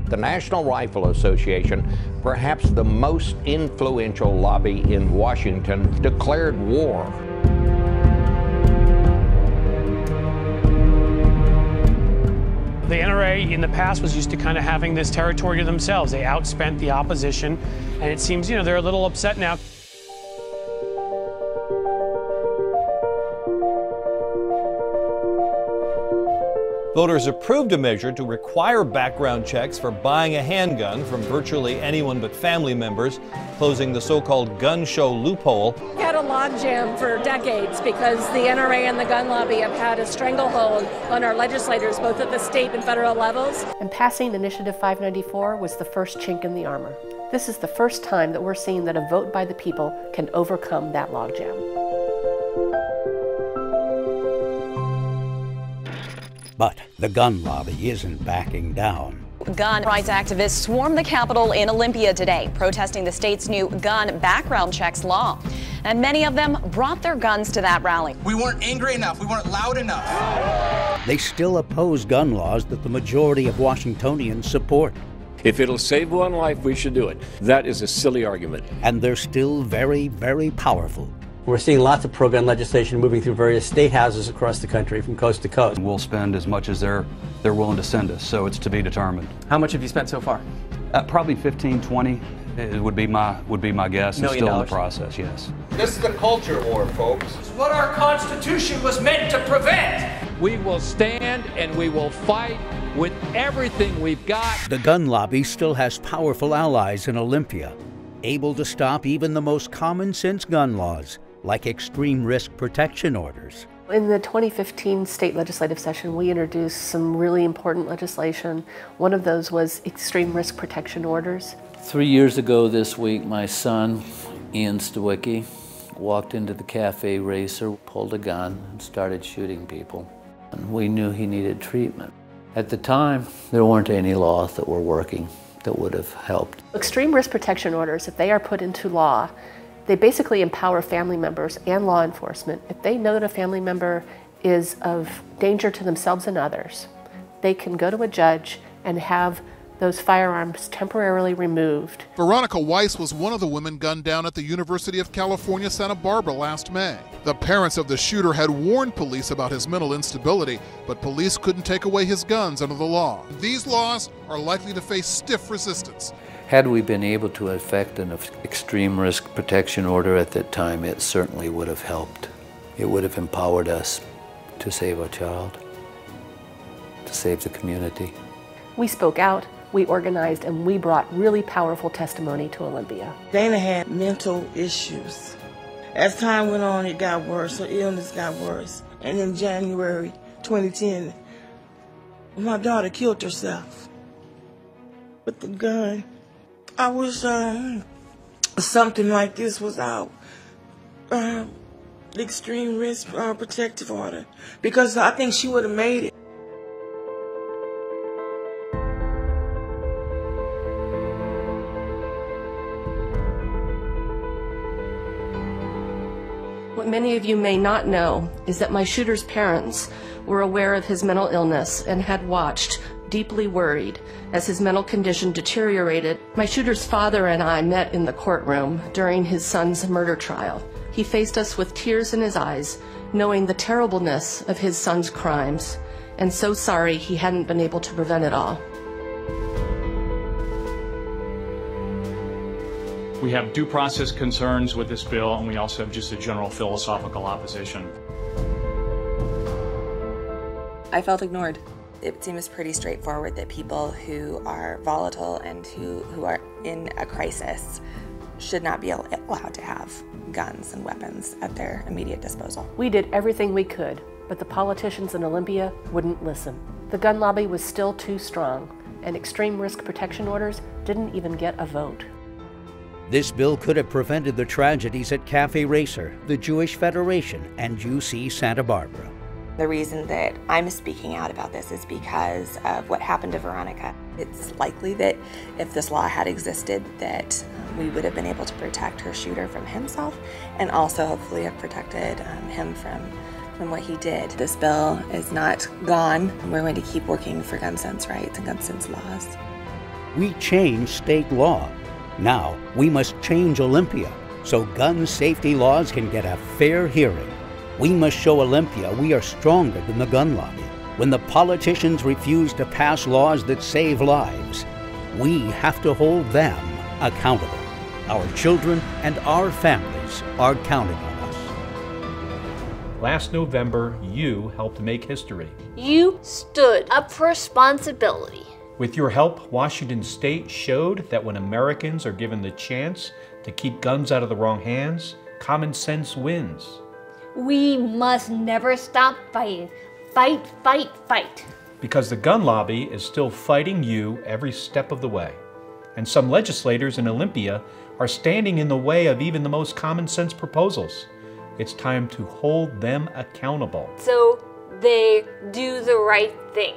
The National Rifle Association, perhaps the most influential lobby in Washington, declared war. The NRA in the past was used to kind of having this territory to themselves. They outspent the opposition, and it seems, they're a little upset now. Voters approved a measure to require background checks for buying a handgun from virtually anyone but family members, closing the so-called gun show loophole. We had a logjam for decades because the NRA and the gun lobby have had a stranglehold on our legislators, both at the state and federal levels. And passing Initiative 594 was the first chink in the armor. This is the first time that we're seeing that a vote by the people can overcome that logjam. But the gun lobby isn't backing down. Gun rights activists swarmed the Capitol in Olympia today, protesting the state's new gun background checks law. And many of them brought their guns to that rally. We weren't angry enough. We weren't loud enough. They still oppose gun laws that the majority of Washingtonians support. If it'll save one life, we should do it. That is a silly argument. And they're still very, very powerful. We're seeing lots of pro-gun legislation moving through various state houses across the country from coast to coast. We'll spend as much as they're willing to send us, so it's to be determined. How much have you spent so far? Probably 15, 20 would be my guess. It's still in the process, yes. This is a culture war, folks. It's what our Constitution was meant to prevent. We will stand and we will fight with everything we've got. The gun lobby still has powerful allies in Olympia, able to stop even the most common sense gun laws, like extreme risk protection orders. In the 2015 state legislative session, we introduced some really important legislation. One of those was extreme risk protection orders. 3 years ago this week, my son, Ian Stawicki, walked into the Cafe Racer, pulled a gun, and started shooting people. And we knew he needed treatment. At the time, there weren't any laws that were working that would have helped. Extreme risk protection orders, if they are put into law, they basically empower family members and law enforcement. If they know that a family member is of danger to themselves and others, they can go to a judge and have those firearms temporarily removed. Veronica Weiss was one of the women gunned down at the University of California, Santa Barbara last May. The parents of the shooter had warned police about his mental instability, but police couldn't take away his guns under the law. These laws are likely to face stiff resistance. Had we been able to effect an extreme risk protection order at that time, it certainly would have helped. It would have empowered us to save our child, to save the community. We spoke out, we organized, and we brought really powerful testimony to Olympia. Dana had mental issues. As time went on, it got worse. Her illness got worse. And in January 2010, my daughter killed herself with the gun. I wish something like this was out, the extreme risk protective order, because I think she would have made it. What many of you may not know is that my shooter's parents were aware of his mental illness and had watched, deeply worried, as his mental condition deteriorated. My shooter's father and I met in the courtroom during his son's murder trial. He faced us with tears in his eyes, knowing the terribleness of his son's crimes, and so sorry he hadn't been able to prevent it all. We have due process concerns with this bill, and we also have just a general philosophical opposition. I felt ignored. It seems pretty straightforward that people who are volatile and who are in a crisis should not be allowed to have guns and weapons at their immediate disposal. We did everything we could, but the politicians in Olympia wouldn't listen. The gun lobby was still too strong, and extreme risk protection orders didn't even get a vote. This bill could have prevented the tragedies at Cafe Racer, the Jewish Federation, and UC Santa Barbara. The reason that I'm speaking out about this is because of what happened to Veronica. It's likely that if this law had existed, that we would have been able to protect her shooter from himself, and also hopefully have protected him from and what he did. This bill is not gone. We're going to keep working for gun sense rights and gun sense laws. We changed state law. Now we must change Olympia so gun safety laws can get a fair hearing. We must show Olympia we are stronger than the gun lobby. When the politicians refuse to pass laws that save lives, we have to hold them accountable. Our children and our families are counting on us. Last November, you helped make history. You stood up for responsibility. With your help, Washington State showed that when Americans are given the chance to keep guns out of the wrong hands, common sense wins. We must never stop fighting. Fight, fight, fight. Because the gun lobby is still fighting you every step of the way. And some legislators in Olympia are standing in the way of even the most common sense proposals. It's time to hold them accountable. So they do the right thing.